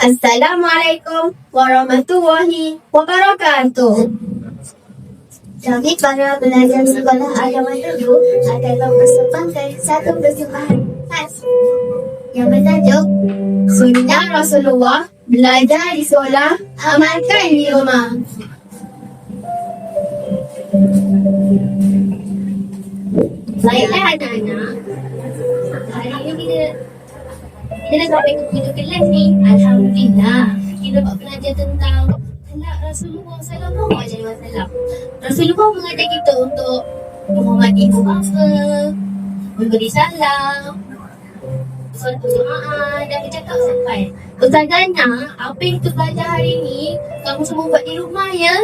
Assalamualaikum warahmatullahi wabarakatuh. Kami para pelajar sekolah agama dulu akan mempersembahkan satu persembahan khas yang bertajuk Sunnah Rasulullah, belajar di sekolah, amalkan di rumah. Baiklah anak-anak, hari ini kita dah sampai ke pintu kelas ni. Alhamdulillah, kita dapat belajar tentang akhlak Rasulullah sallallahu alaihi wasallam. Rasulullah mengajar kita untuk menghormati ibu bapa, memberi salam, solat berjemaah dan bercakap sampai. Ustazana, apa yang kita belajar hari ni, kamu semua buat di rumah ya?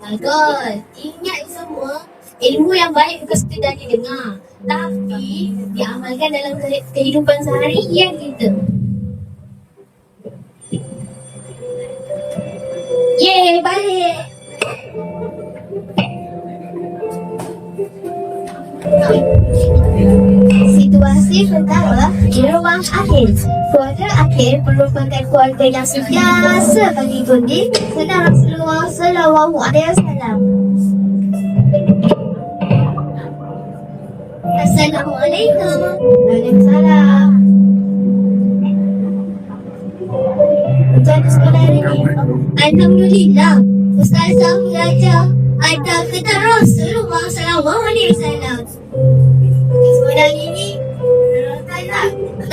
Bagus. Ingat semua, ilmu yang baik bukan sekadar didengar, tapi diamalkan dalam kehidupan seharian kita. Yeay, balik. Situasi pertama di rumah akhir. Keluarga akhir merupakan keluarga yang sentiasa mengikuti sunnah Rasulullah sallallahu alaihi wasallam. Assalamualaikum. Waalaikumsalam. Macam sekolah hari ni? Alhamdulillah. Ustazah belajar ada kata Rasulullah sallallahu alaihi wasallam. Sekolah hari ni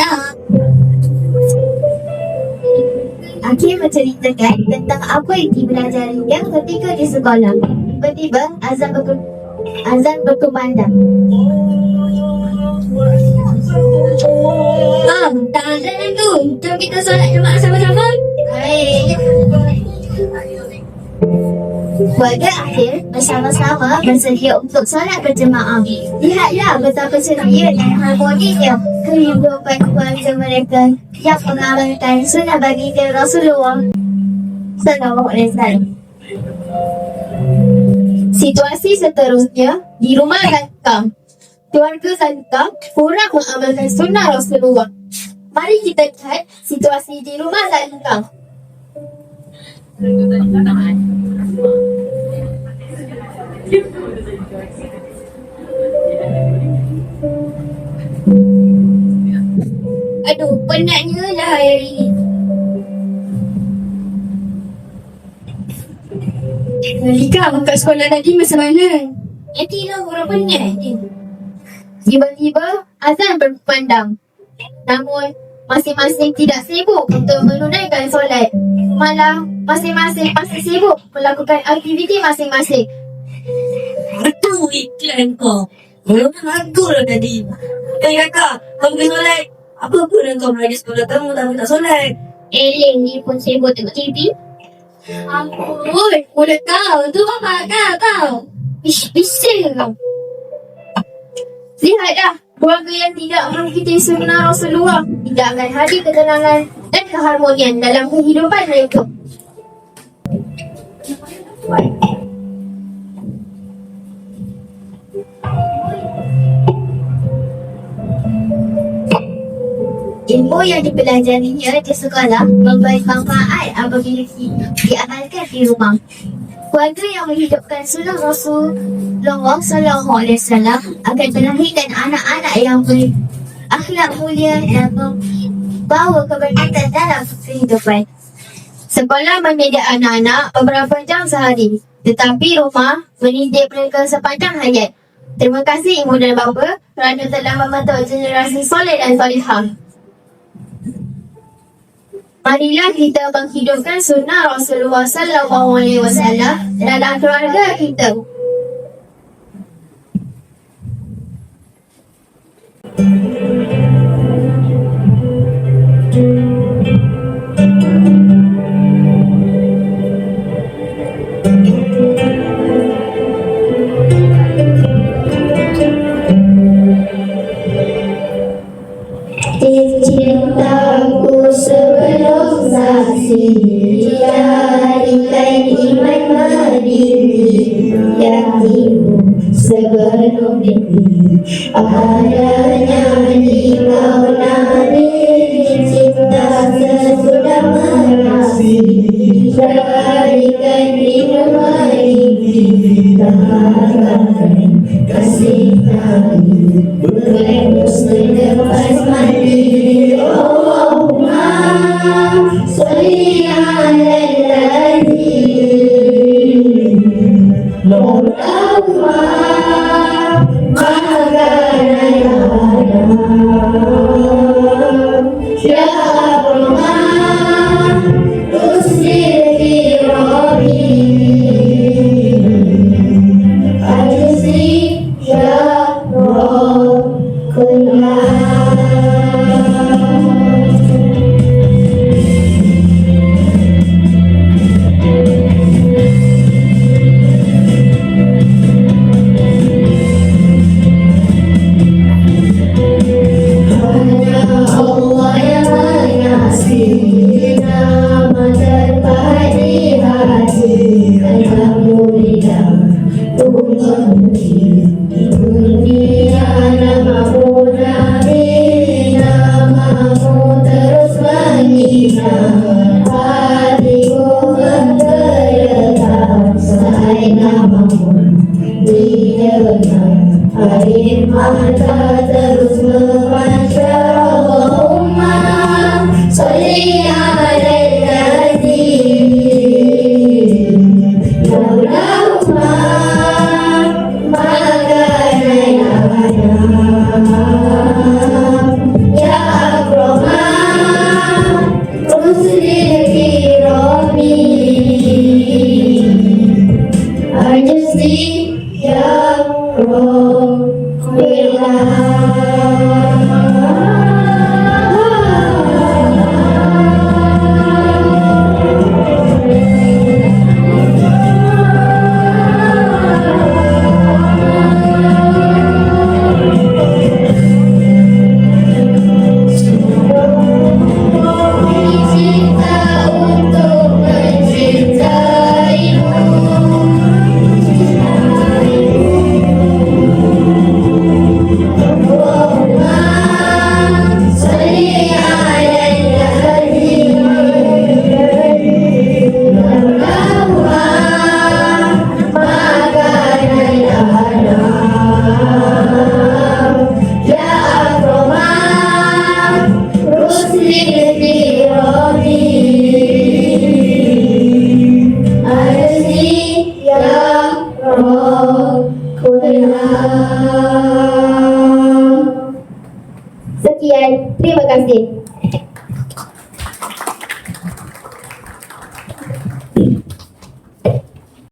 tak. Akhir menceritakan tentang apa yang dipelajarinya ketika di sekolah. Tiba-tiba azan berkumandang. Tak azan tu. Jom kita solat jemaah sama-sama. Baik. Keluarga akhir bersama-sama bersedia untuk solat berjemaah. Lihatlah betapa ceria dan harmoninya kehidupan keluarga mereka yang mengamalkan sunnah baginda Rasulullah sallallahu alaihi wasallam. Situasi seterusnya di rumah Zankam. Keluarga Zankam kurang mengamalkan sunnah Rasulullah. Mari kita lihat situasi di rumah Zankam. Aduh, penatnya lah hari ni. Malika, kat sekolah tadi macam mana? Nantilah orang penat je. Tiba-tiba azan berkumandang. Namun masing-masing tidak sibuk untuk menunaikan solat. Malah masing-masing masih sibuk melakukan aktiviti masing-masing. Betul iklan kau. Belum lagu lah tadi. Kakak, kamu pergi solat. Apa pun yang kau belajar sekolah kamu tak solat. Eleng ni pun sibuk tengok TV. Ampun, mulut kau tu apa kau? Bising kau. Lihat dah, keluarga yang tidak mengikuti sunnah Rasulullah tidak akan hadir ketenangan dan keharmonian dalam kehidupan mereka. Ilmu yang dipelajarinya di sekolah memberi manfaat apabila diamalkan di rumah. Keluarga yang menghidupkan sunnah Rasulullah sallallahu alaihi wasallam akan melahirkan anak-anak yang berakhlak mulia dan membawa keberkatan dalam kehidupan. Sekolah mendidik anak-anak beberapa jam sehari, tetapi rumah mendidik mereka sepanjang hayat. Terima kasih Ibu dan Bapa kerana telah membentuk generasi soleh dan solehah. Marilah kita menghidupkan sunnah Rasulullah sallallahu alaihi wasallam dalam keluarga kita. Cintaku sebelum saksi, jadikan iman berdiri. sebelum ini adanya di kau nabi cinta sesudah merasi berikan minuman kita kasih nabi berlepas selepas mandi Allahumma sholli ala Allah yang mengasihi nama terbaik di hati Alhamdulillah Tuhanku dunia namamu Nabi namamu terus menghina hatiku menggeletar selain namamu di dalam air mata terus memancar Allahumma sholli ala Allahumma ya akrama rusulil kirami arjusi ya Sekian, terima kasih.